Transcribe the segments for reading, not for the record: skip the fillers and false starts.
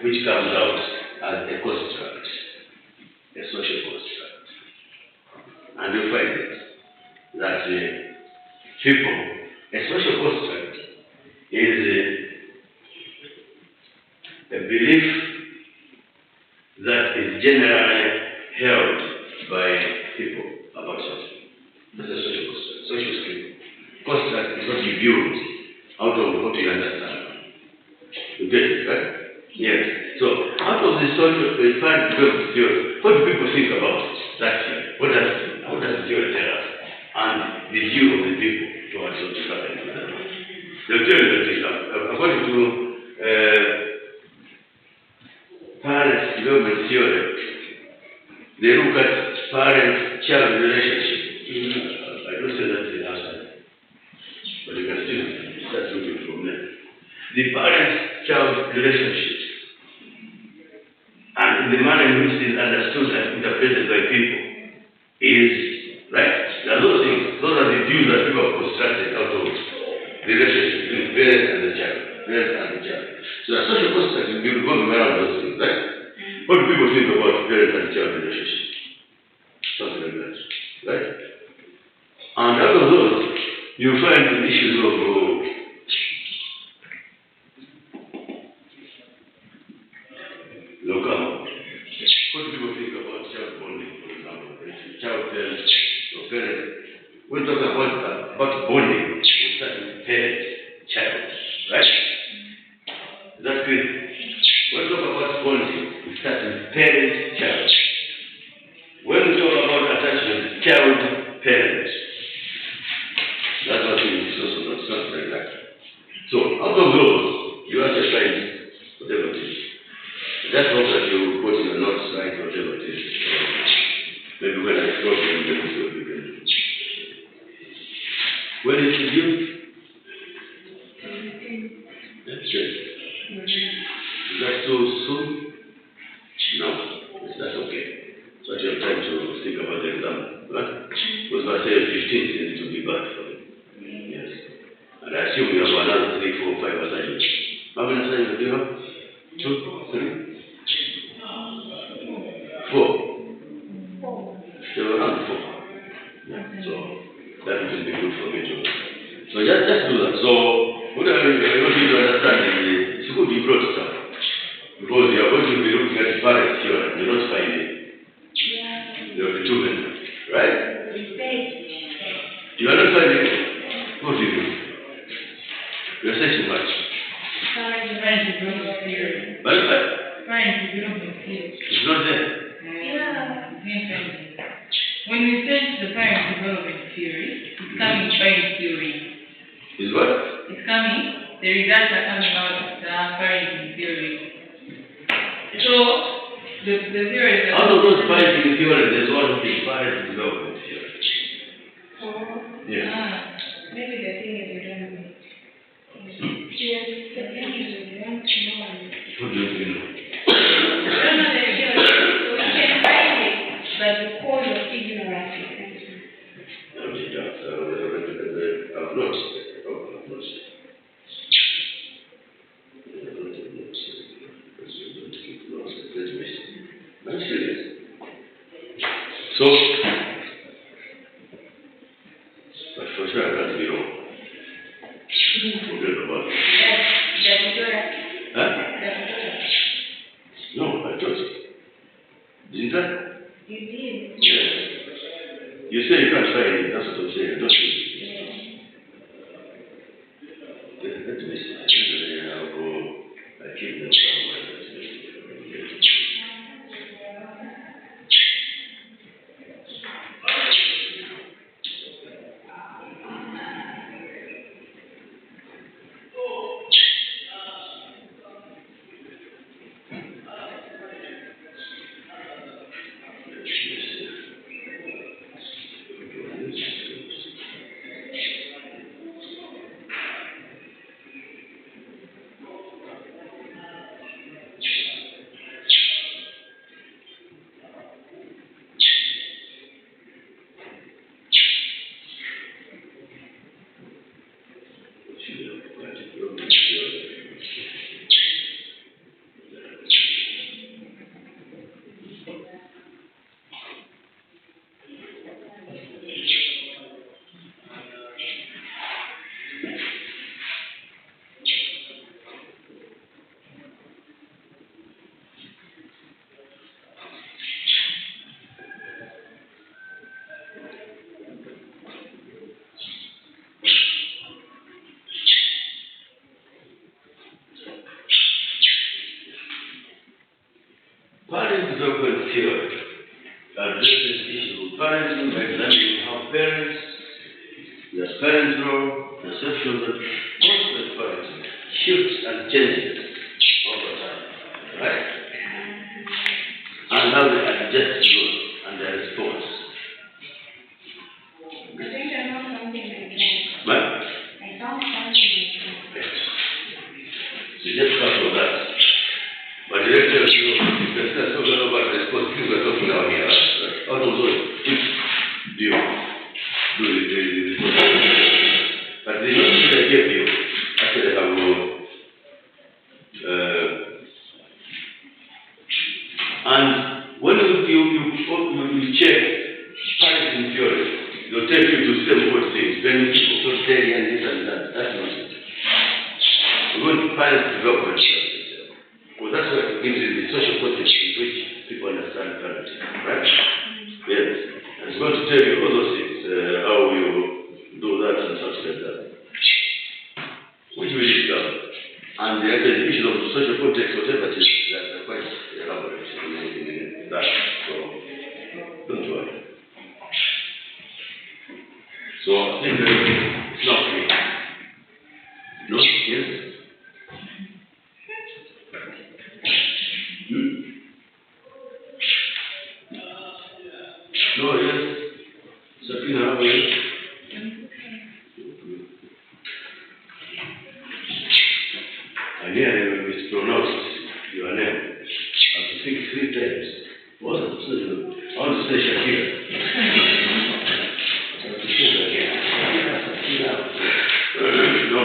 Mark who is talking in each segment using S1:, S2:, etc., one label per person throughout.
S1: which comes out as a construct, a social construct. And you find it that people, a social construct is a belief that is generally held by people about something. That's a social construct. Social skill. Construct is what you build out of what you understand. You get it, right? Yes. So, out of the social, we find theory. What do people think about that theory? What does the theory tell us? And the view of the people towards what is happening. They'll tell you that according to parent development theory, they look at parent-child relationship. I don't say that's the answer, but you can still start looking from there. The parent-child relationship, and in the manner in which it is understood and interpreted by people, is right. There are those things. Those are the views that people have constructed out of the relationship between parent and the child. Parent and the child. So a social construct is going around those things, right? What do people think about parent and child relationship? Something like that, right? And out of those, you find the issues of local. What do people think about child bonding, for example? Child tells your parent. We're talking about bonding. We start with parent, child, right? Is that clear? When we talk about bonding, we start with parent, child. When we talk about attachment, child, parent. That's what it is also not something like that. So out of those, you have to find whatever it is. Just hope that you put in your notes right whatever it is. Maybe when I stop you, then we can do. When is it due? That's it. Is that too soon? No. That's okay. So you have time to think about the exam. Right? Because by say 15 seems to be bad for you. Yes. And I assume you have another 3, 4, 5 assignments. How many assignments do you have? 2, 3? 4. Still around 4. Yeah. So that will be good for me too. So just do that. So what I want you to understand is it's good you brought stuff. Because you are going to be looking at parents here and you're not finding. There will be 2 members. Right? You are not finding it. What do you do? You are saying too much.
S2: Trying to build a theory.
S1: But
S2: Trying to build a theory.
S1: it's not there.
S2: When we send the parent development theory, it's coming parent theory.
S1: Is what?
S2: It's coming. The results are coming out the parenting theory. So the theory is
S1: out of those parenting theory, there's one thing, parent development theory. Yes.
S3: Maybe the thing is you don't know. Yes, the thing is you want to know.
S1: What do you know?
S3: I don't know the theory, so we can find it, but the cause of ignorance is empty.
S1: I've not. I'm serious. So, but for sure I can't be wrong. Forget about it. Huh? No, I thought it. Didn't I?
S3: You did.
S1: Yes. You say you can't find it, that's what I'm saying, don't you? Let me see. I'll go. I keep them somewhere. development theory addresses issues of parenting by examining how parents, their parents' role, perceptions of constant parenting shifts and changes over time, right? And how they adjust to those and their response.
S3: I think I know something like that.
S1: But
S3: I found something like that.
S1: you just cut all that. But the lecture is talking about response. People are talking about here. Out of those, which do you do the but the notion I gave you, actually have and when you check parenting theory, they'll take you to several good things, benefits, authoritarian, this and that. That's nonsense. We're going to parent development. Well, that's what gives you the social context in which people understand parenting, right? Yes. And it's going to tell you all those things, how you do that and such like that, which we discover. And the issue of social context, whatever it is, they're quite elaborate in that. So, don't worry. So, I think it's not clear. No? Yes? No, yes. Sabrina, how are you? I nearly mispronounced your name. I think 3 times. What? I want to say Shakira. Shakira again. Shakira. No.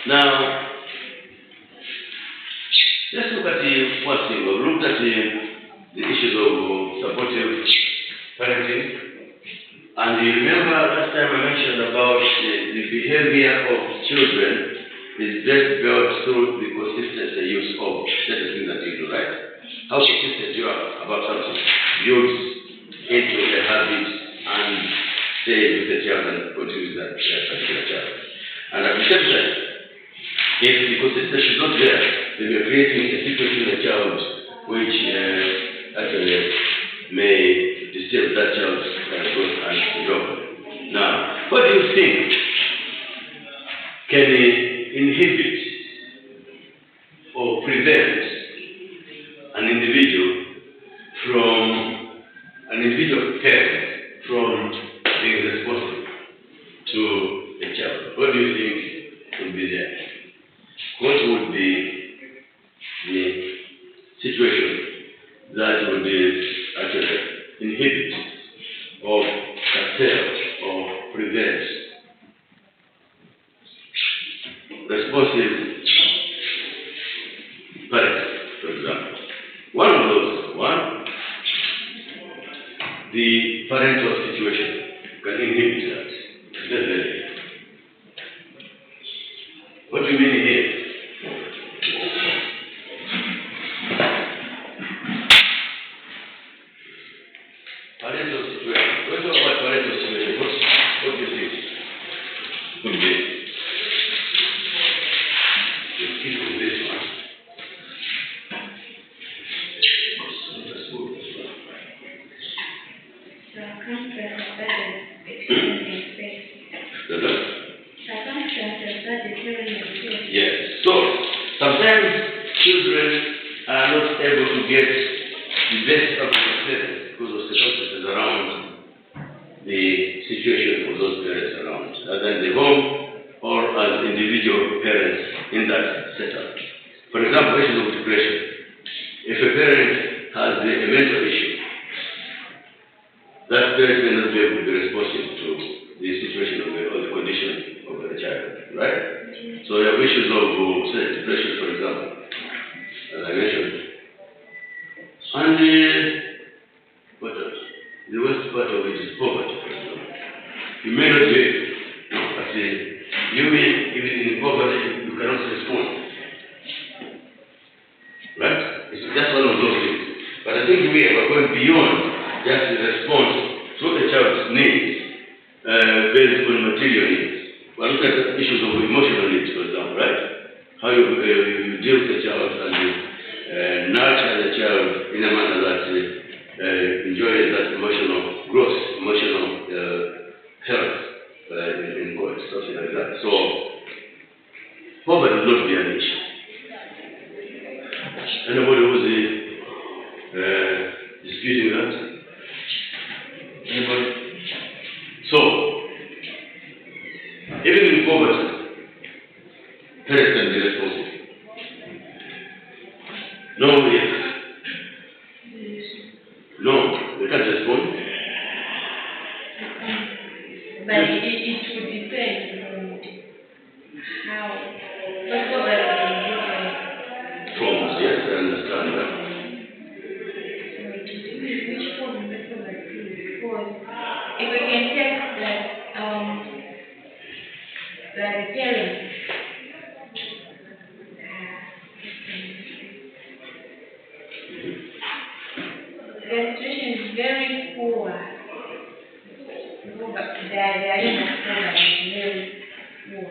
S1: Now, let's look at the one thing. We've looked at the issues of supportive parenting. And you remember last time I mentioned about the behavior of children is best built through the consistent use of certain things that you do, right? How consistent you are about something builds into a habit and stays with the child and continues that particular child. And at the same time, if the consistency is not there, then we are creating a situation in a child which actually may disturb that child's growth and development. Now, what do you think can inhibit or prevent an individual parent from being responsible to a child? What do you think would be there? What would be the situation that would actually inhibit or curtail or prevent responsive parents, for example? One of those, the parental situation can inhibit that. Definitely. What do you mean here? Parental situation. What about parental situation? What do you think could be? The key to this one. That's good.
S3: Circumstances that is experiencing space. Circumstances that is experiencing space.
S1: Yes. So sometimes children are not able to get the best of themselves because of circumstances around the situation of those parents around, either in the home or as individual parents in that setup. For example, issues of depression. If a parent has a mental issue, that parent may not be able to be responsive to the situation or the condition of the child, right? So you have issues of, say, depression, for example, as I mentioned. And what else? The worst part of it is poverty, for example. You may not be, but you may, even in poverty, you cannot respond. Right? It's just one of those things. But I think we are going beyond just the response to the child's needs based on material needs. We're looking at issues of emotional needs, for example, right? how you deal with the child and you nurture the child in a manner that enjoys that emotional growth, emotional health in God, something like that. So, poverty will not be an issue. Anybody who's disputing that? Anybody? So, even in poverty, parents can be responsible. No, yes. No, they can't respond.
S3: But it would depend on how. First of all,
S1: Forms, yes, I understand that.
S3: which form is the poverty? Because if we can take that the parents the situation is very poor. But their is very poor.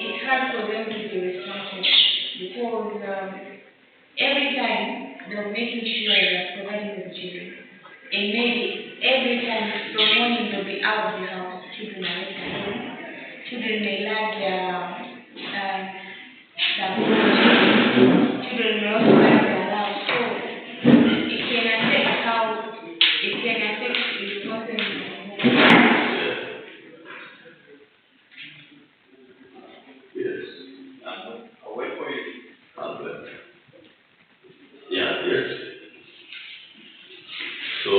S3: It's hard for them to be responsible because every time they're making sure they're providing for the children. And maybe every time from morning they'll be out of the house, children are left at home. Children may lack children may also lack their love. So it can affect the person.
S1: Yes. I'll wait for you. Yeah, yes. So,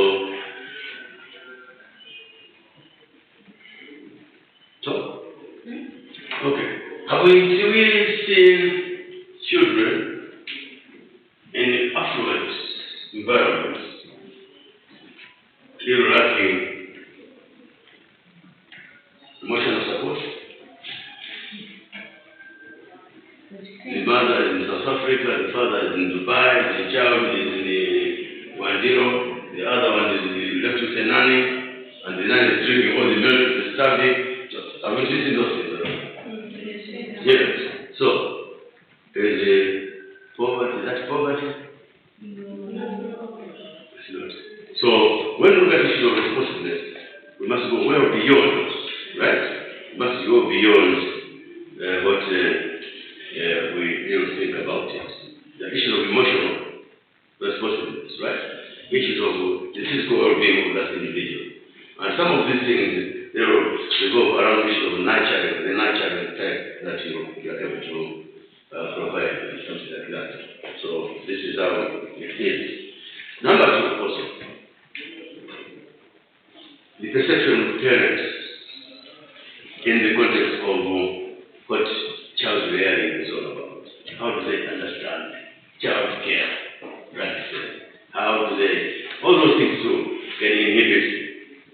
S1: okay. Have we seen children in affluent environments still lacking emotional support? The mother is in South Africa, the father is in Dubai, the child is in the Wandiro, the other one is left with a nanny, and the nanny is drinking all the milk, the starving. Have you seen those things? Yes. So, there is a poverty. Is that poverty? It's not. So, when we look at the issue of responsibility, we must go well beyond, right? We must go beyond what we really think about it. The issue of emotional responsibilities, right? Issues of the physical well-being of that individual. And some of these things, they go around the issue of nurturing, the nurturing type that you are able to provide, and something like that. So this is how it is. Number two, also, the perception of parents in the context of what child rearing is all about. How do they understand child care practices? How do they, all those things too can inhibit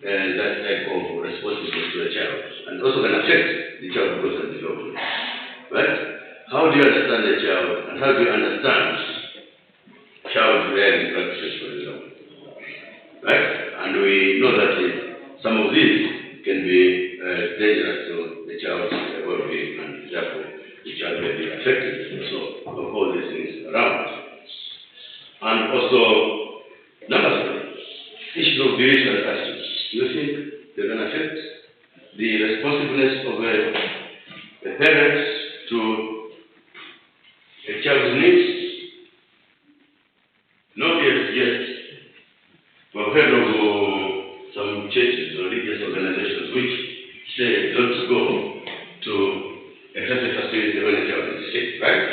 S1: that type of responsibility to a child, and also can affect the child's growth and development. Right? How do you understand the child, and how do you understand child rearing practices, for example? Right? And we know that some of these can be dangerous to the child's well-being, and therefore the child may be affected also of all these things around. And also, number three, issues of beliefs and attitudes. Do you think they can affect the responsiveness of a parent to a child's needs? No, yes. We've heard of some churches or religious organizations which say don't go to a healthy facility when a child is sick, right?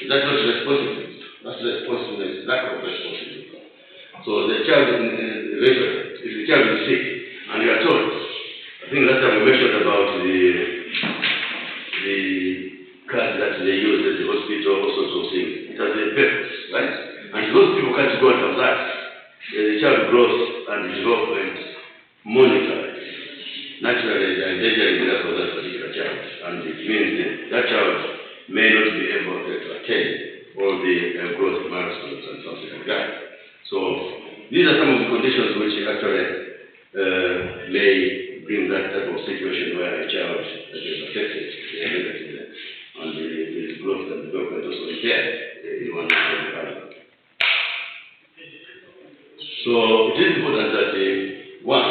S1: That's not responsibility. That's responsibility, lack of responsibility. So the child, if the child is sick and you are told, I think last time we mentioned about the cards that they use at the hospital, all sorts of things. It has a purpose, right? And those people can't go out of that. The child grows and development monitored. Naturally, they are endangering the life of that particular child. And it means that child may not be able to attain all the growth milestones and something like that. So, these are some of the conditions which actually may bring that type of situation where a child is affected negatively and is growth and development also impaired in one family. So it is important that one,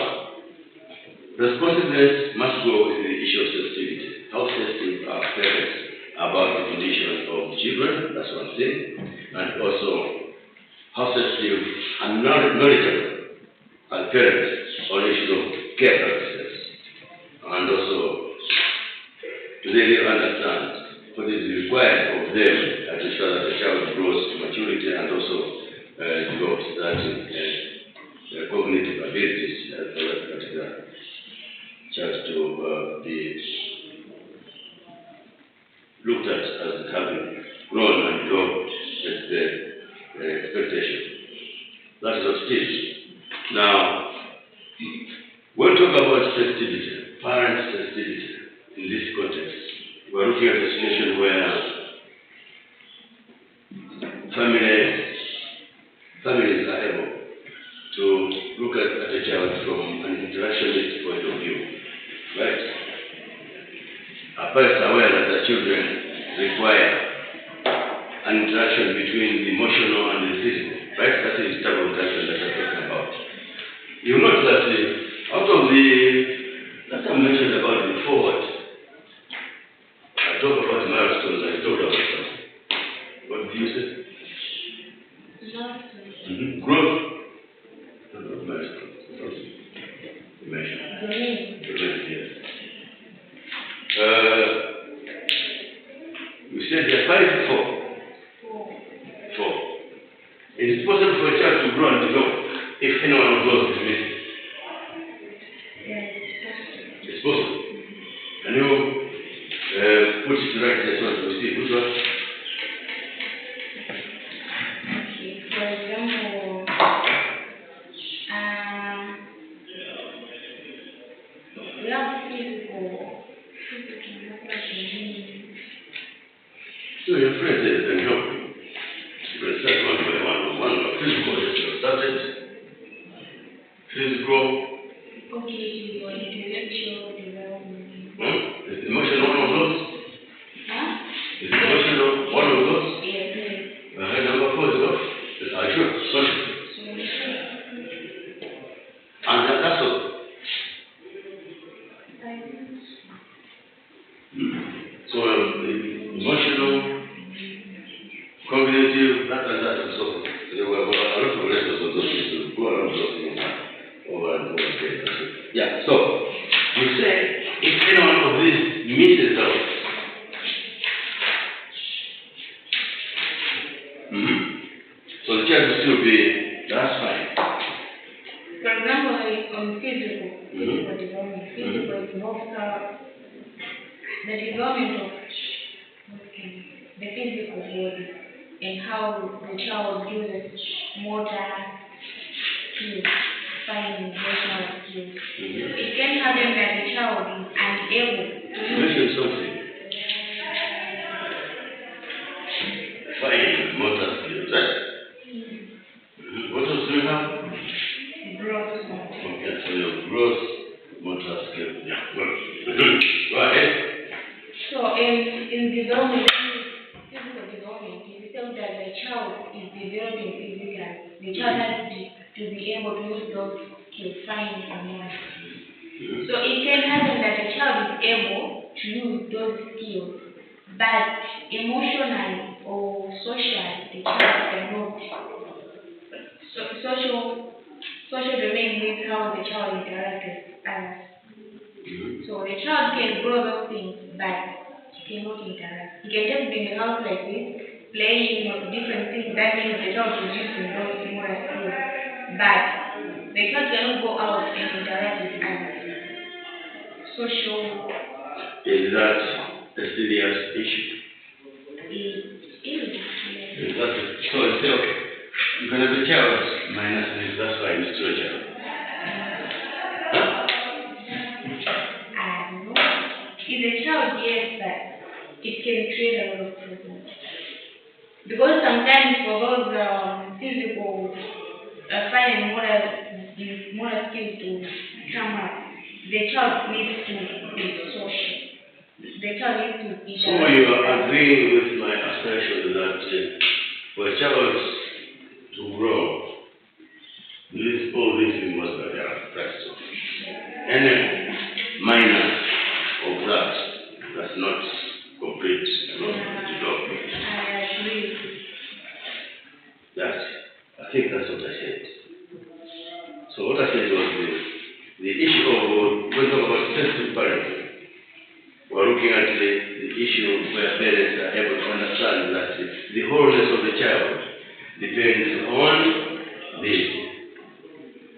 S1: responsiveness must go in the issue of sensitivity. How sensitive are parents about the condition of children? That's one thing. And also, how sensitive and knowledgeable are parents on issues of care practices. And also, do they really understand what is required of them to ensure that the child grows to maturity and also develops certain cognitive abilities for that particular child to be looked at as having grown and developed as the expectation. That is what it is. Now, when we talk about sensitivity, parent sensitivity in this context, we are looking at a situation where families are able to look at a child from an interactionist point of view, right? Our parents are aware that the children require an interaction between the emotional and the physical, right? That is the type of interaction that I'm talking about. You note that out of the, that I mentioned about the forward, I talked about milestones, I talked about something. What did you say?
S3: Milestones.
S1: Growth. Milestones. You mentioned. Domain, yes. You said there are 4. It is possible for a child to grow and develop if any one of those is missing.
S3: Yes.
S1: It's possible. Can you put it right there so we see which one?
S3: Okay. For example, we have physical.
S1: So your friends can help you. You can start one by one. One physical is your subject. Physical.
S3: Cognitive or intellectual development.
S1: Is emotional one of those?
S3: Huh?
S1: Is emotional one of those?
S3: Yes.
S1: Number 4 is what? Are you sure? Social. And that's all. So emotional, cognitive, that and so forth. There were a lot of records of those things. Go around those things over and over again. Yeah, so you say if any one of these misses out, so the child will still be, that's fine.
S3: For example, on physical development, physical is more the development of the physical body and how the child uses motor skills, fine emotional skills. It can happen that the child is unable to
S1: Mention something. Fine motor skills, right? What else do you have?
S3: growth.
S1: Okay, so your gross motor skills. Yeah, good. Go ahead.
S3: So in development, physical development, it is said that the child is developing physically. The child has to be able to use those skills, fine and motor. So it can happen that the child is able to use those skills, but emotionally or socially, the child cannot. So social domain means how the child interacts with others. So the child can grow those things, but he cannot interact. He can just be in the house like this, playing with different things. That means the child is using those motor skills, but the child cannot go out and interact with others. Social.
S1: Is that a serious issue?
S3: It is.
S1: So it's okay. You can have a child minus this, that's why it's still a child. Huh?
S3: I don't know. It's a child, yes, but it can create a lot of problems. Because sometimes for those physical, fine and motor skills to come up, the child needs to be social. the child needs to eat.
S1: So you are agreeing with my assertion that for a child to grow, all these things must be practiced. Any minor of that does not complete development.
S3: I agree.
S1: I think that's what I said. So what I said was the issue of, when we talk about sensitive parenting, we're looking at the issue where parents are able to understand that the wholeness of the child depends on this.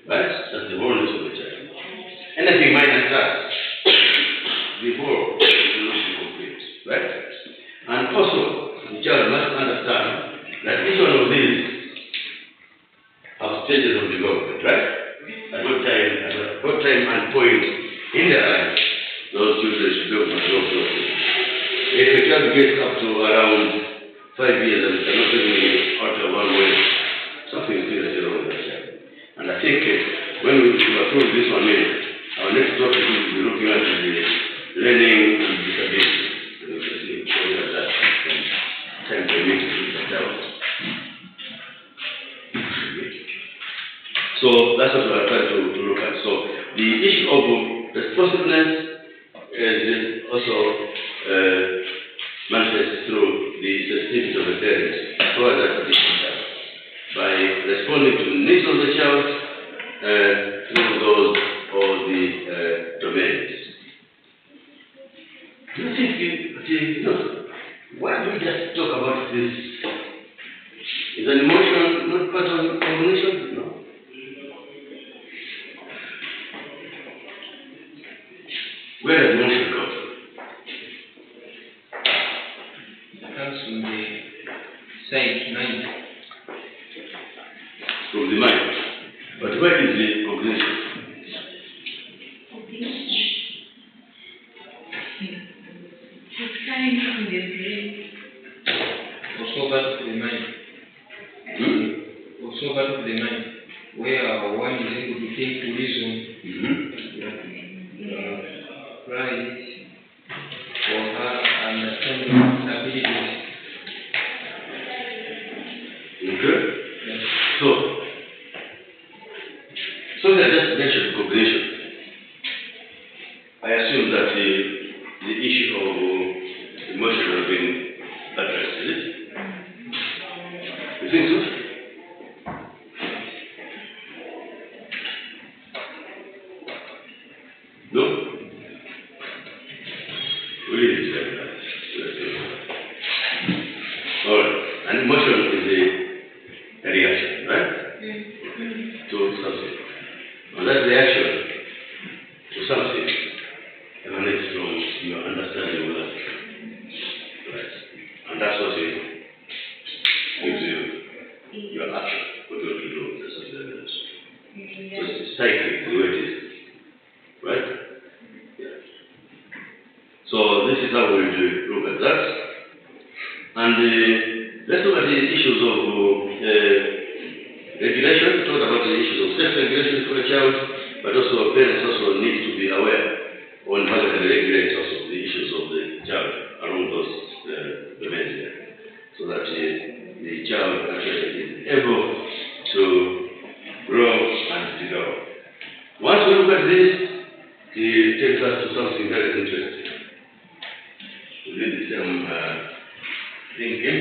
S1: Right? That's the wholeness of the child. Anything minus that, the whole will not be complete. Right? And also, the child must understand that each one of these have stages of development, right? At what time and point in their life those children should go for those. If a child gets up to around 5 years and cannot really utter one word, something is seriously wrong with that child. And I think when we approve this 1 minute, our next topic will be looking at the learning and disability. Time permit to do that out. So that's what we are trying to look at. So the issue of responsiveness is also manifested through the sensitivity of the parents towards that particular child. By responding to the needs of the child through those or the domains. Do you think why do we just talk about this? Is an emotion not part of cognition? No. Where does emotion come from?
S4: It comes from the side mind.
S1: From the mind. But where is the cognition?
S2: It's coming from the brain.
S4: Also part of the mind. Also part of the mind, where one is able to think, to reason, right, for her understanding abilities.
S1: Okay?
S4: Yes.
S1: So they just mentioned cognition. I assume that the issue of emotion has been addressed, is it? You think so? No? We didn't say that. Alright. And emotion is a reaction, right? To something. And that reaction to something emanates from your understanding of that. Right. And that's what it gives you your action, what you want to do. That's what it is. So it's cyclic, the way it is. Right? Yeah. So this is how we look at that. And let's look at the issues of regulation. Talk about the issues of self-regulation for a child, but also parents also need to be aware on how to regulate also the issues of the child along those domains there, so that the child actually is able to grow and develop. Once we look at this, it takes us to something very interesting. Within the same thinking.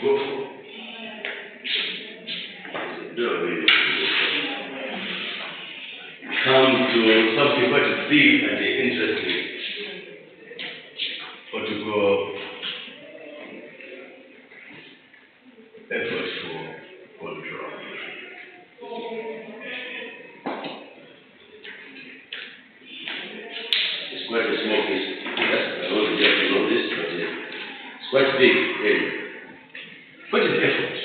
S1: Go for. Come to something quite big and interesting, or to go effort for control. It's quite a small piece. Yes, I want to get to know this, but it's quite big area. What is effort?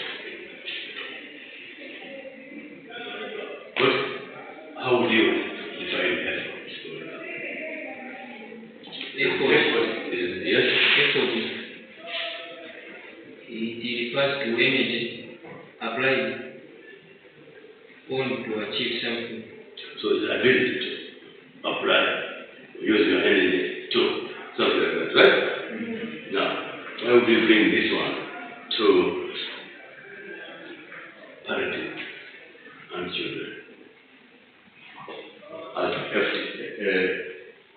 S1: How would you define effort? Effort is, yes?
S4: Effort is, it refers to energy applied on to achieve something.
S1: So it's the ability to apply, use your energy to something like that, right? Now, why would you bring this one to parenting and children as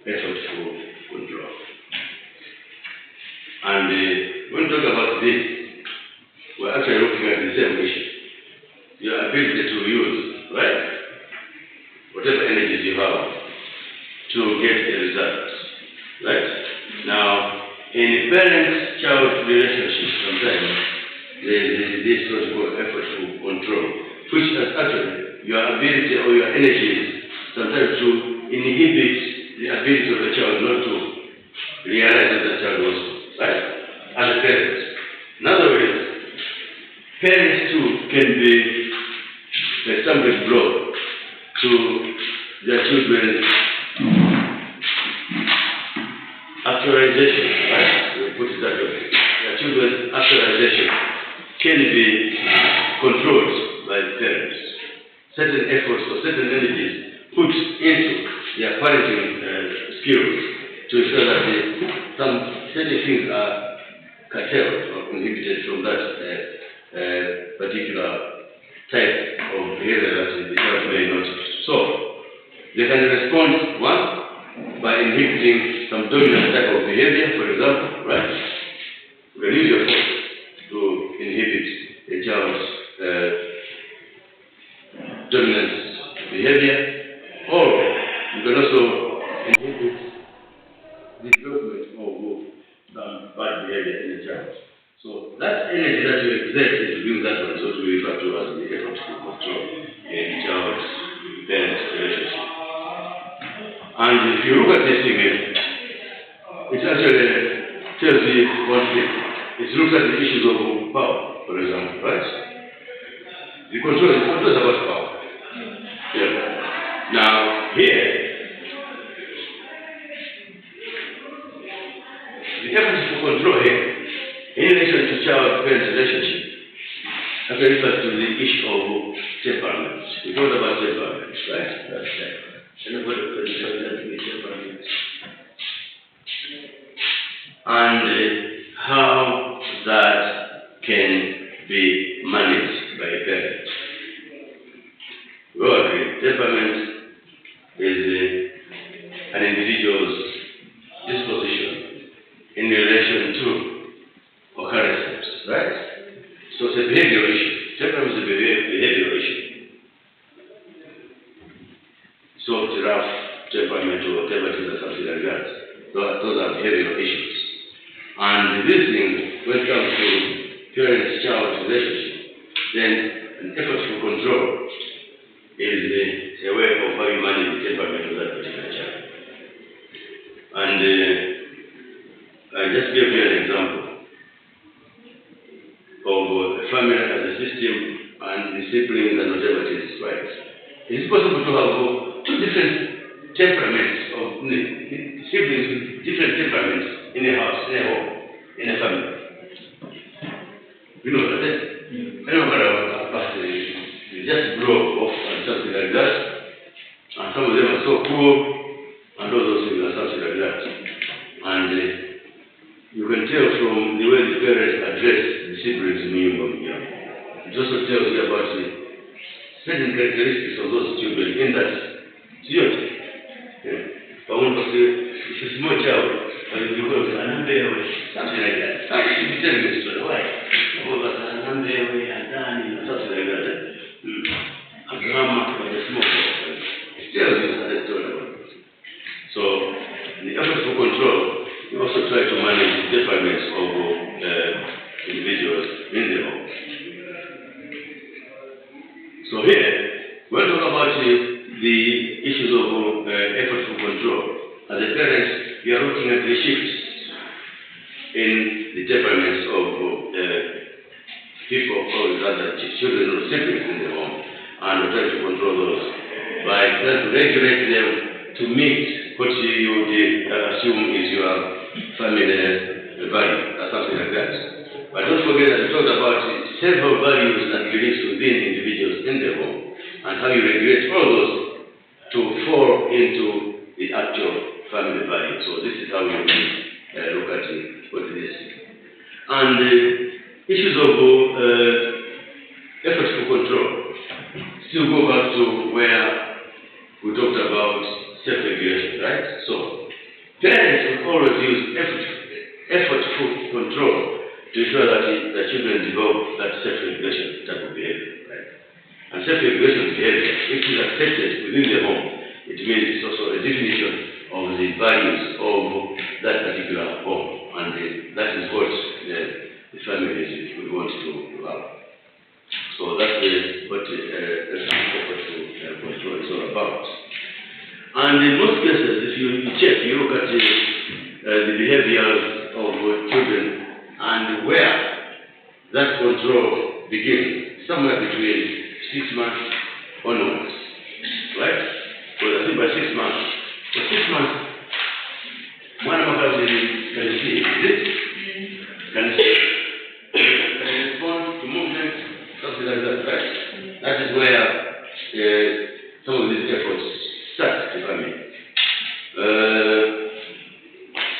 S1: effort for control? And when we talk about this, we're actually looking at the same issue. Your ability to use, right? Whatever energies you have to get a result, right? Now, in parent-child relationship, sometimes there is this sort of effort to control, which is actually your ability or your energies sometimes to inhibit the ability of the child not to realize that the child was, right? As a parent. In other words, parents too can be a stumbling block to their children's actualization, right? We'll put it that way. Their children's actualization can be controlled by the parents. Certain efforts or certain energies put into their parenting skills to ensure that some certain things are curtailed or inhibited from that particular type of behavior that the child may notice. So, they can respond, one, by inhibiting some dominant type of behavior, for example, right? You can use your force to inhibit a child's dominant behavior, or you can also inhibit the development of some bad behavior in the child. So that energy that you exert to bring that one is what we refer to as the effort to control in child's parent relationship. And if you look at this again, it actually tells you one thing. It looks at the issues of power, for example, right? The control is about power. Yeah. Now, here, the effort to control here, in relation to child-parent relationship, actually refers to the issue of temperament. We talked about temperament, right? That's right. Anybody can tell that with temperament. And how that can be managed by a parent. We all agree, temperament is an individual's disposition in relation to occurrences, right? So it's a behavioral issue. Temperament is a behavioral issue. Soft, rough, temperament, or whatever it is, or something like that. Those are behavioral issues. And this thing, when it comes to parent-child relationship, then an effort to control is a way of how you manage the temperament of that particular child. And I just gave you an example of a family as a system and the siblings and whatever it is, right? It is possible to have two different temperaments of siblings with different temperaments in a house, in a home, in a family. You know that, eh? I don't know about they just grow off and something like that. And some of them are so poor, and all those things are something like that. And you can tell from the way the parents address the siblings in New York. It also tells you about the certain characteristics of those children in that theory. For one person, it's a small child, and you go to something like that. Something you tell me this story. Why? Something like that. A grandma was a small child. It tells you that story about it. So, in the effort to control, we also try to manage the temperaments of individuals in the home. So here, we're talking about the issues of effort to control. As a parent, we are looking at the shifts in the temperaments of people, or rather children or siblings in the home, and we're trying to control those by trying to regulate them to meet what you would assume is your family value, or something like that. But don't forget that we talked about several values and beliefs within individuals in the home. and how you regulate all those to fall into the actual family value. So this is how we look at what it is. And issues of efforts for control still go back to where we talked about self-regulation, right? So parents will always use effortful control to ensure that the children develop that self-regulation type of behavior, right? And self-regulation behavior, if it is accepted within the home, it means it's also a definition of the values of that particular home, and that is what the families would want to have. So that's what effortful control is all about. And in most cases, if you check, you look at the behaviors of children and where that control begins, somewhere between 6 months onwards, right? Because I think by 6 months, for 6 months, one of us can see, is it? Can see, can respond to movement, something like that, right? That is where some of these efforts start to come in.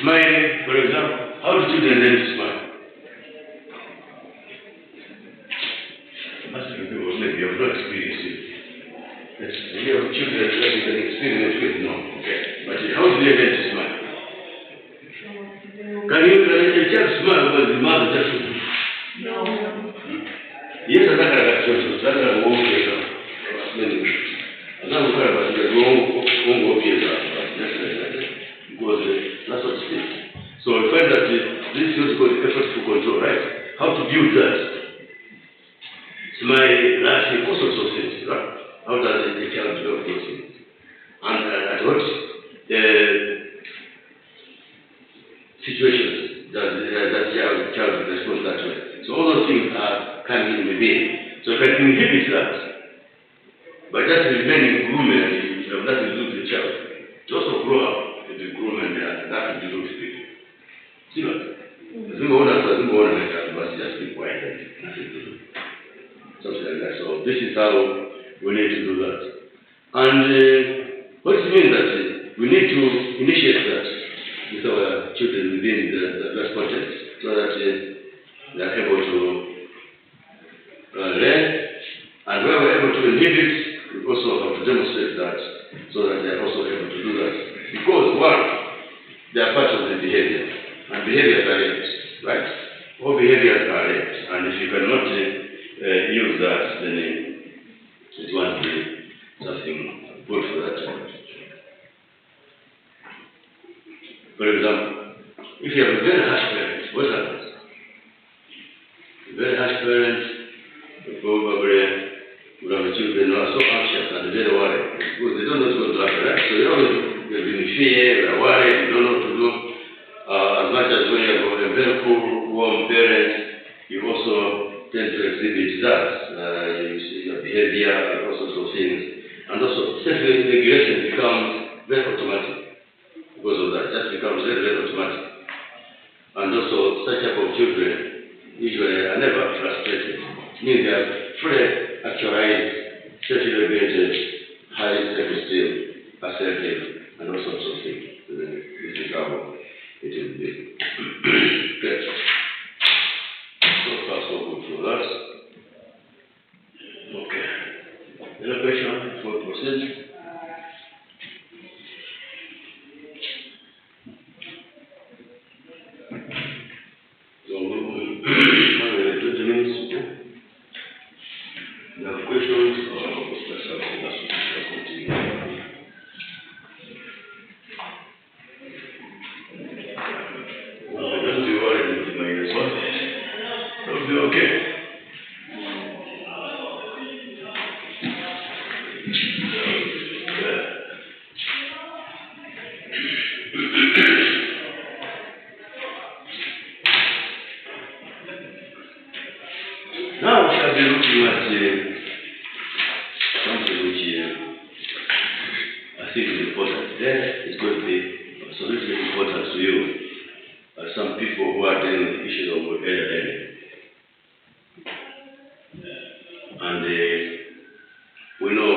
S1: Smiling, for example, how do children learn to smile? Most of the people maybe have not experienced it. You have children that you can experience with, no, okay. But how do they learn to smile? Can a child smile when the mother just...
S3: No.
S1: Yes, I think that's just that won't be enough. I don't care about the won't be enough. Because that's what it is. So I find that this is called effort to control, right? How to build that? Smile, laughing, all sorts of things, right? How does a child develop those things? And at what situations does that child respond that way? So all those things are coming within. So you can inhibit that. But just remaining grooming, you have nothing to do with the child. You also grow up to be grooming and nothing to do with people. See what? I think all that doesn't go on like that, but just be quiet and nothing to do. Something like that. So this is how we need to do that. And what it means that we need to initiate that with our children within that context, so that they are able to learn, and where we're able to inhibit, we also have to demonstrate that, so that they are also able to do that. Because one, they are part of the behavior, and behaviors are linked, right? All behaviors are linked, and if you cannot use that, then it won't be something good for that child. For example, if you have a very harsh parent, what happens? A very harsh parent probably would have children who are so anxious and very worried because they don't know what's going to happen, right? So you always have been in fear, you are worried, you don't know what to do. As much as when you have a very cool, warm parent, you also tend to exhibit that. You see your behavior and all sorts of things. And also self-regulation becomes very automatic. Because of that, just becomes very, very automatic. And also, such type of children usually are never frustrated. Meaning they are fully actualized, self-regulated, high self-esteem, assertive, and all sorts of things. So this is how it will be. Good. So far, so good for that. Okay. Any question before we proceed? So, 20 minutes, okay? You have questions or something else we shall continue? Don't be worried with my response. It'll be okay. Now we shall be looking at something which I think is important. There is going to be absolutely important to you as some people who are dealing with issues of elderly. And we know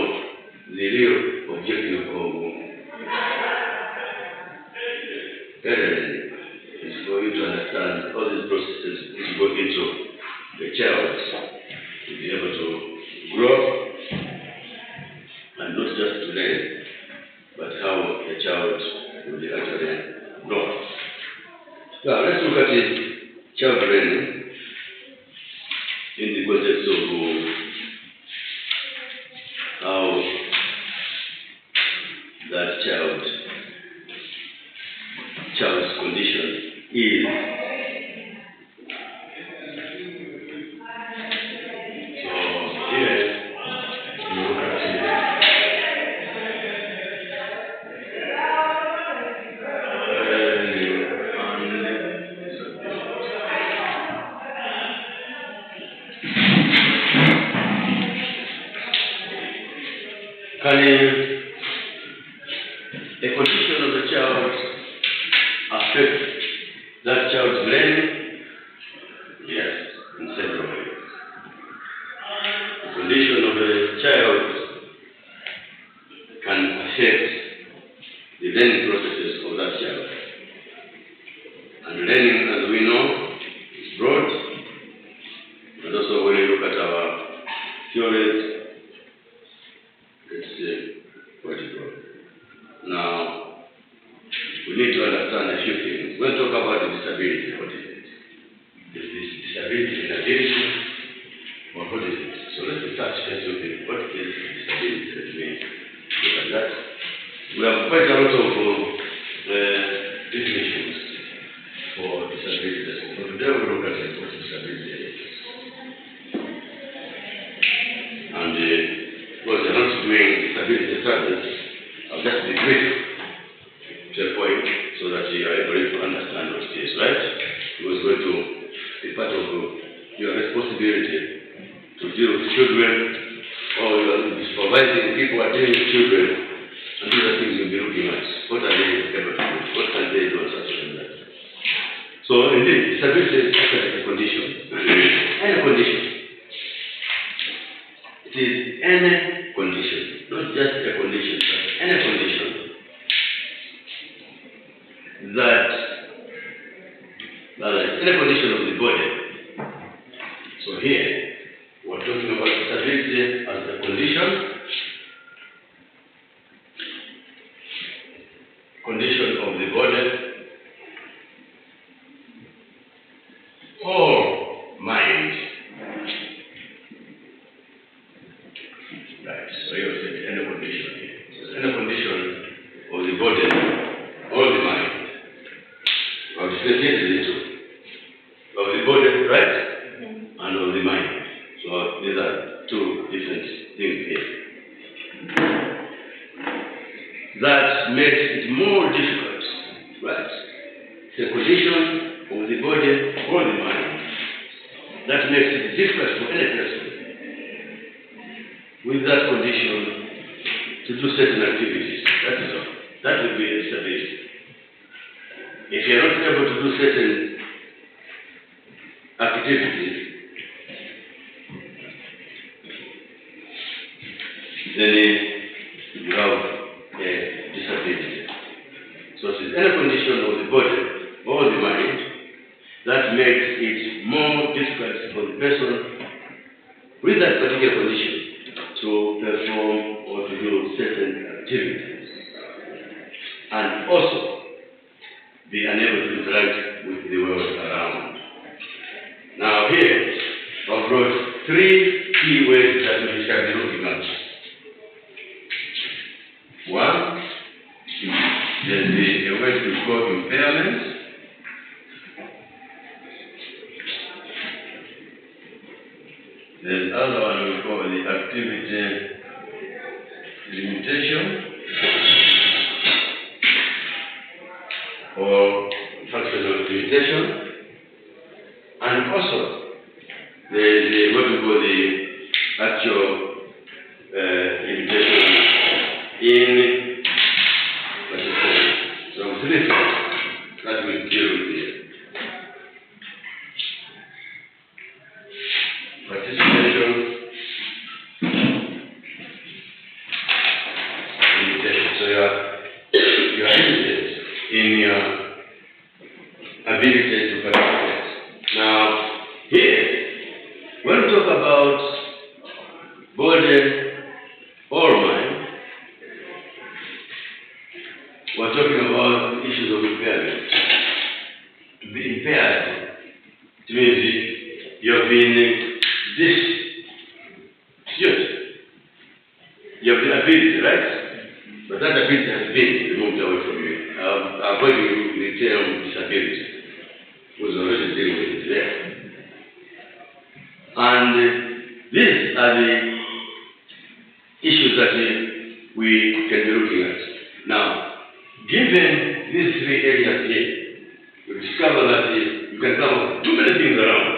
S1: look at child rearing in the context of how that child's condition is. So here you look at can the condition of the child affect that child's learning? Yes, in several ways. The condition of the child can affect the learning processes of that child. And learning, as we know, is broad. And also when you look at our theories, it's quite broad. Now, we need to understand a few things. When we talk about the disability, what is it? Is this disability inability, or what is it? So let's start first with what is disability. Let me look at that. We have quite a lot of definitions for disability. So today we look at what disability is. And because we're not doing disability studies, I'll just be brief to a point so that you are able to understand what it is, right? It was going to be part of your responsibility to deal with children, or you are supervising people who are dealing with children, and these are things you'll be looking at. What are they able to do? What can they do, and such and that? So indeed, disability is actually a condition. Any condition. It is any condition, not just a condition, but any condition that any condition of the body. So here, we're talking about disability as a condition of the body or mind. Right, so you said any condition here. So any condition of the body or the mind. I've differentiated the two. Of the body, right? And of the mind. So these are two different things here. That makes it more difficult, right? The condition of the body or the mind that makes it difficult for any person with that condition to do certain activities. That is all. That will be a disability. If you are not able to do certain activities, then you have a disability. So it is any condition of the body or the mind that makes it more difficult for the person with that particular condition to perform or to do certain activities, and also be unable to interact with the world around. Now here, I've brought three key ways that we shall be looking at. One, there's the way we call impairment. There's other one we call the activity limitation or functional limitation. And also, there is what we call the actual limitation in participation. So three things that we deal with here. Participation, limitation. So you are limited in your ability to participate. Now, here, when we talk about body or mind, we're talking about issues of impairment. To be impaired You have the ability, right? But that ability has been removed away from you. Avoiding the term disability was already dealing with it there. And these are the issues that we can be looking at. Now, given these three areas here, we discover that you can come up with too many things around.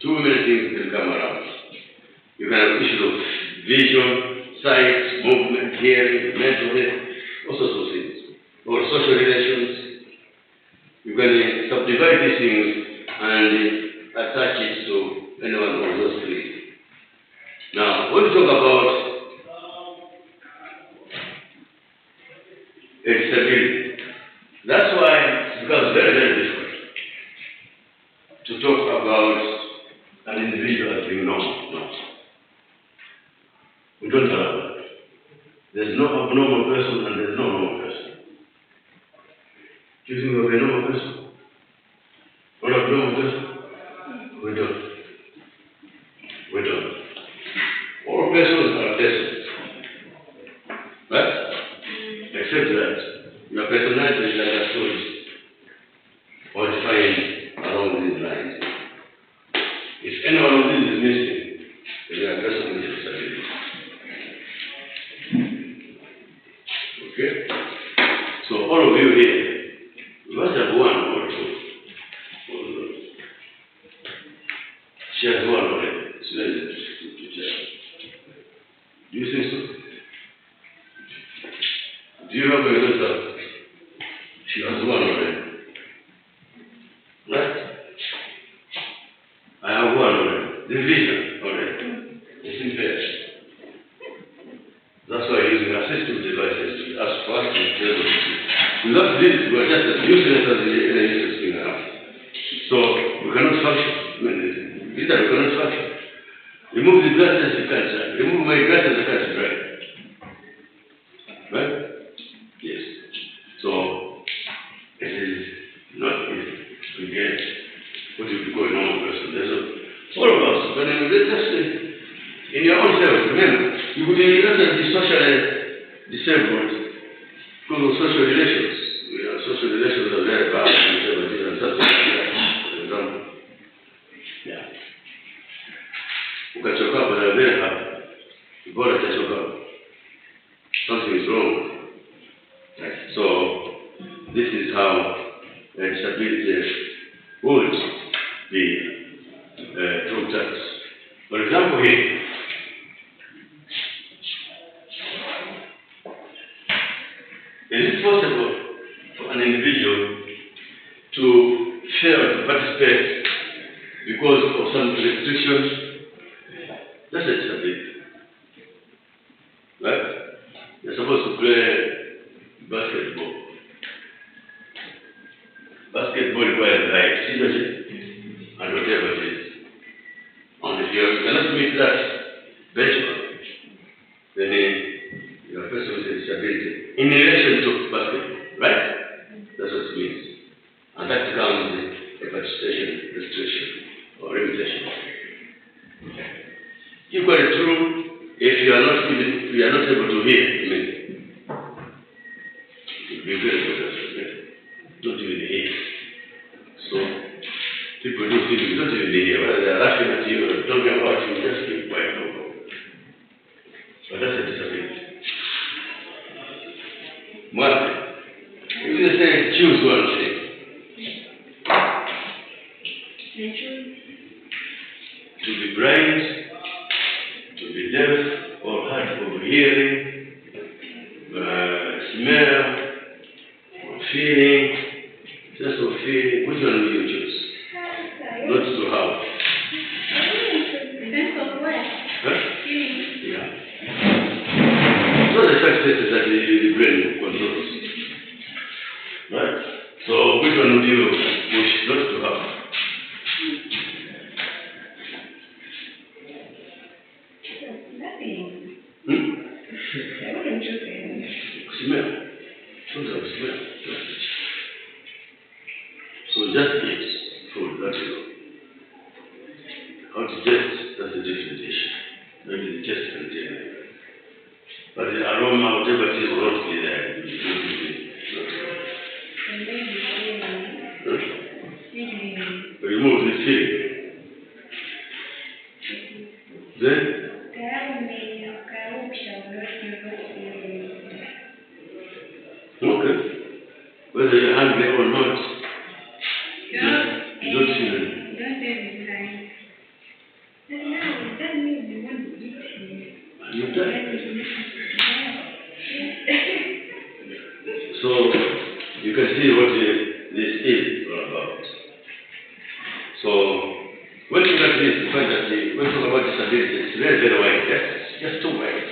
S1: Too many things can come around. You can have issues of vision, sight, movement, hearing, mental health, all sorts of things. Or social relations. You can subdivide these things and attach it to any one of those three. Now, when we talk about a disability, that's why it becomes very, very difficult to talk about an individual as being normal. No. We don't allow that. There's no abnormal person and there's no normal person. Do you think of a normal person? What abnormal person? We don't. We don't. All persons are persons. Right? Except that your personality is like a story or defined along these lines. If any one of these is missing, then you are a person with a disability. Okay? So all of you here, you must have one or two. She has one already. Do you think so? Do you have a daughter? She has one already. Right? I have one already. The vision already. It's impaired. That's why using assistive devices to ask for us to tell us. Without this, we are just as useless as the useless thing around. So we cannot function. Either we cannot function. Remove the glasses, you can't drive. Remove my glasses, I can't drive. Right? Yes. So it is not easy to get what you call a normal person. There's all of us, but in your own self, remember, you would not be socially disabled because of social relations. Social relations are very bad and something like that, for example. Yeah. Ukachoka, but they're very happy. You got to choka. Something is wrong. Right. So this is how disability would be looked at. For example, here, is it possible for an individual to fail to participate because of some restrictions? That's a disability. Right? You're supposed to play basketball. Basketball requires height, and whatever it is. And if you cannot meet that benchmark, then you're a person with a disability in relation to basketball, right? That's what it means. And that becomes a participation restriction or limitation. Equally true if you are not able to hear. I mean, it will be very good, okay? Don't even hear. So people do things you don't even hear. Whether they are laughing at you or talking about you, just keep quiet, no problem. But that's a disability. One, if they say choose one thing. To be blind, to be deaf, or hard of hearing, smell, or feeling, sense of feeling, which one will you choose? Not to have.
S3: Sense of what?
S1: Huh? Yeah. So the fact is that the brain controls. Right? So which one would you wish not to have?
S3: Nothing.
S1: I
S3: wouldn't choose anything.
S1: Smell. Sometimes smell. So just eat food, that's all. How to taste, that's a different issue. Maybe the taste can take it. But the aroma, whatever it is, will not be there.
S3: And maybe feeling.
S1: Remove the feeling. Then, okay. Whether you're hungry or not, you don't feel it. You don't. So, you can see what this is all about. So, when you look at this, you find that when you talk about disability, it's very, very wide. Yes? It's just too wide.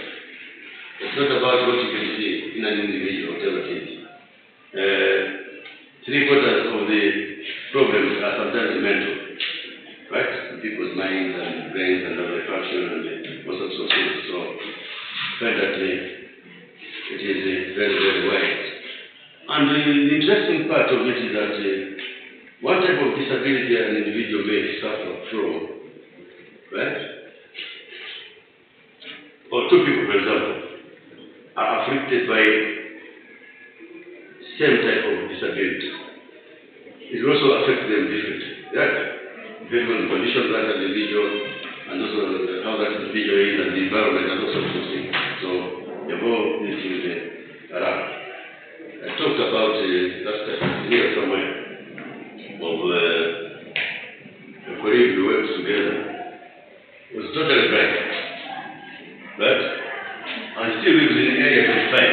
S1: It's not about what you can see in an individual, whatever it is. 3/4 of the problems are sometimes mental, right? People's minds and brains and how they function and all sorts of things. So, find that it is very, very wide. And the interesting part of it is that one type of disability an individual may suffer from, right? Or two people, for example, are afflicted by same type of disability. It will also affect them differently, right? Depending on the condition of that individual and also how that individual is and the environment and all sorts of things. So, you have all these things around. I talked about last time here somewhere of a colleague we worked together. He was totally blind, right? And still lives in area 25.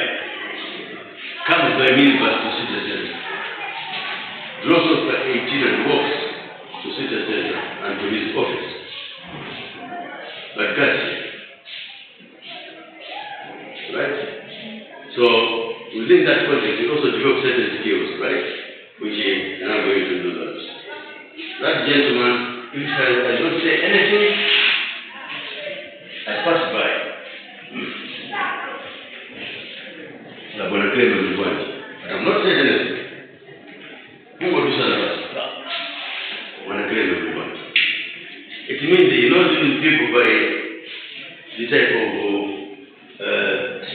S1: Comes by minibus to City Center. Drops off at 18 and walks to City Center and to his office. But that's it. Right? So, within that context, he also develops certain skills, right? Which and I'm going to do that. That gentleman, if I don't say anything, I pass by. I'm going to claim him point. But I'm not saying anything. Who will do something? I'm going to claim him point. It means he knows these people by the type of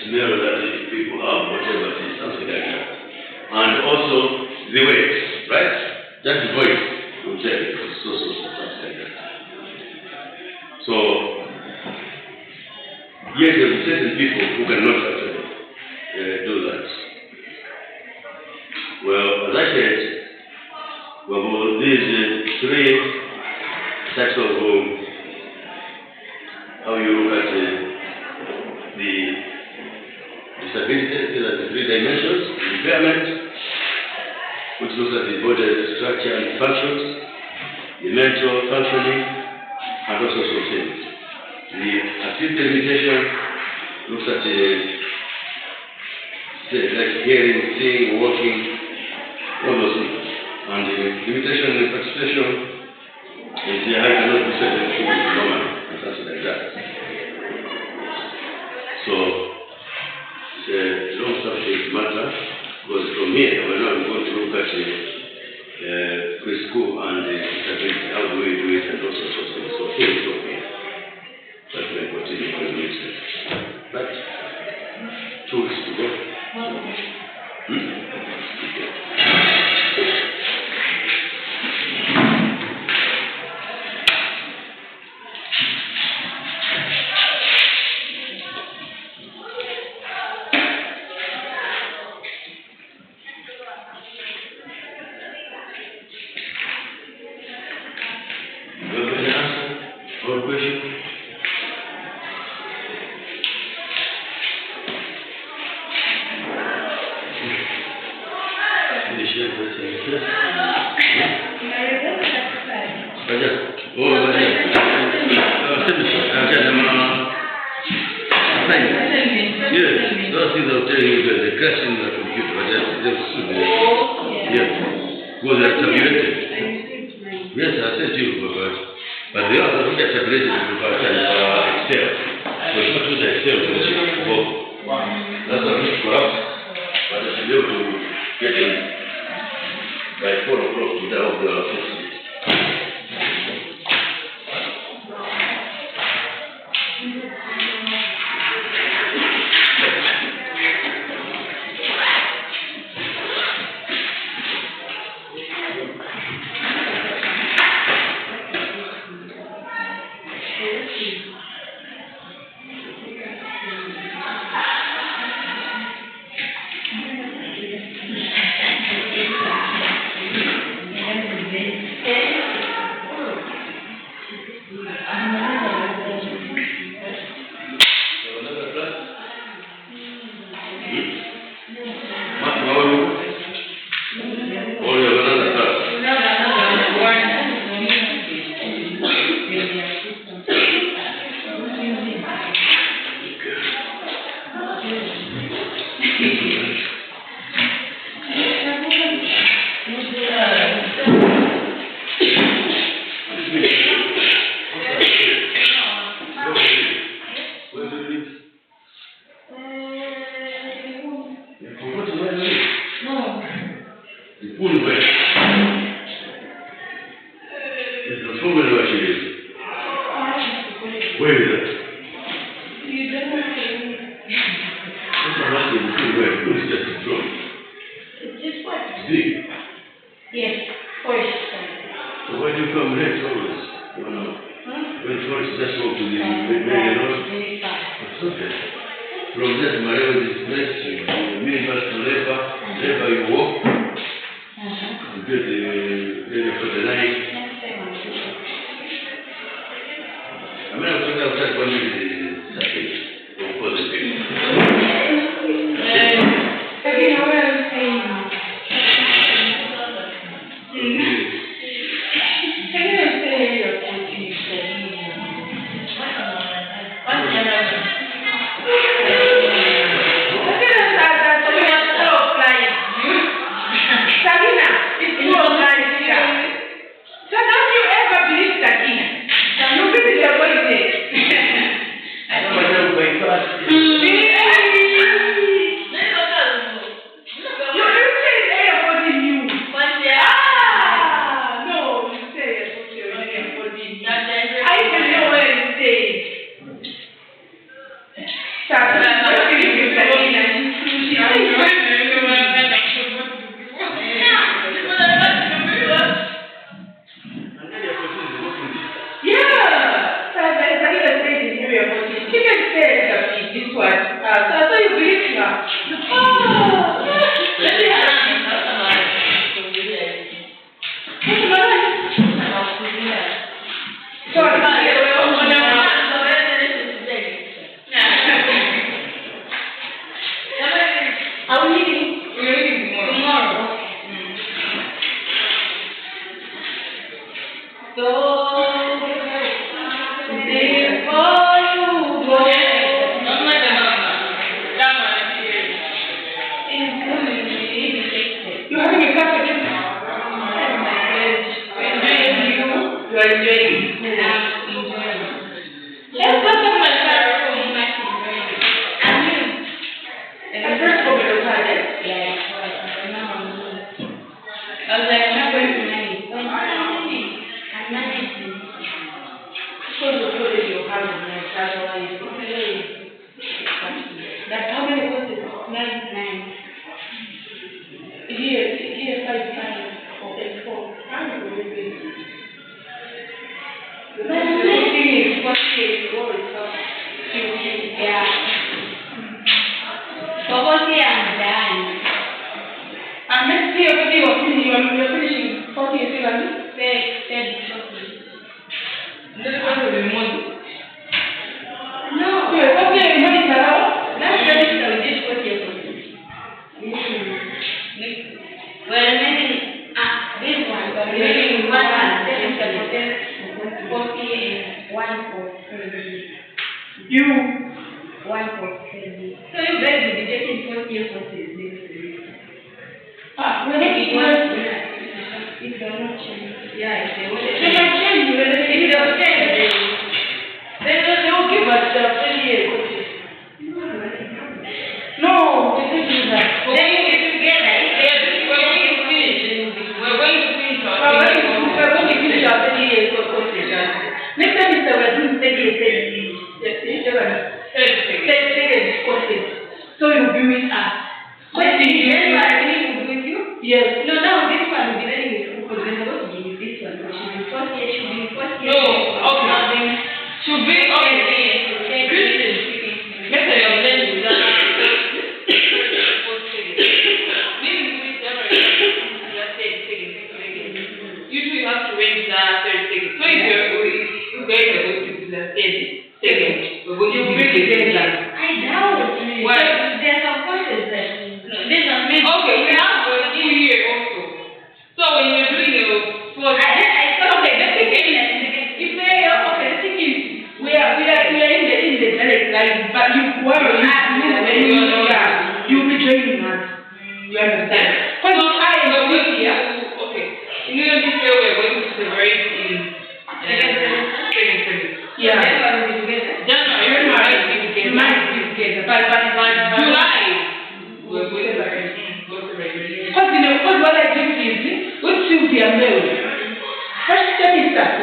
S1: smell that these people have, whatever it is, something like that. And also the weight, right? Just the voice will tell you, so, something like that. So, yes, there are certain people who cannot actually do that. Well, as I said, well, these three types of how you look at the disability, these are the three dimensions: impairment, which looks at the body structure and functions, the mental functioning, and all sorts of things. The activity limitation looks at like hearing, seeing, walking, all those things. And the limitation in participation is the I cannot do certain things normal and something like that. So it's a long subject matter, because from here we're now going to look at preschool and disability, how do we do it and all sorts of things. So here we go here. But we continue for the next week. But 2 weeks to go. Or question? Those things I'll tell you the question in the computer, but yes, because they are tabulated. Yes, I said to you, but the other thing that's tabulated is Excel. So it's not just Excel, it's both. That's a bit corrupt, but I should be able to get in by 4 o'clock without the office.
S3: you don't want to.
S1: That's not what you do, where it's just a drum.
S3: It's just what?
S1: Big.
S3: Yes, first.
S1: So when you come next always, when first just go to the
S3: Very fast.
S1: it's okay. From that wherever is next to you, minibus to labor you walk, you get for the night. I mean, I'm talking outside one minute, or for the day.
S3: Again, what I was saying.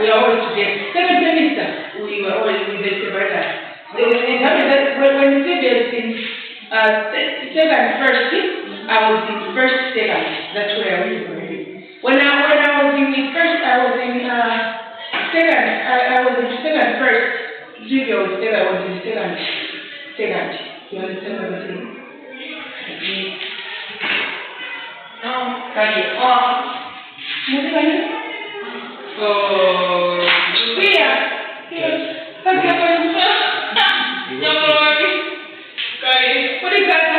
S3: We are always together. Second semester, we were always with the brother.
S5: second, first, I was in first, second. That's where I was. When I was in first, I was in second. I was in second, first. Julia was second. I was in second. Second. You understand what I'm saying?
S3: Okay.
S5: Here. Okay. Don't worry. Okay. What is that?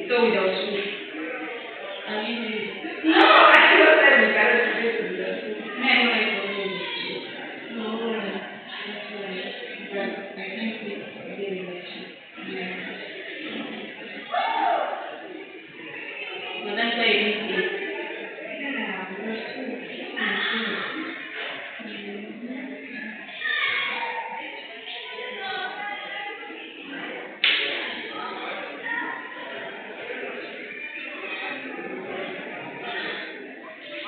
S3: So without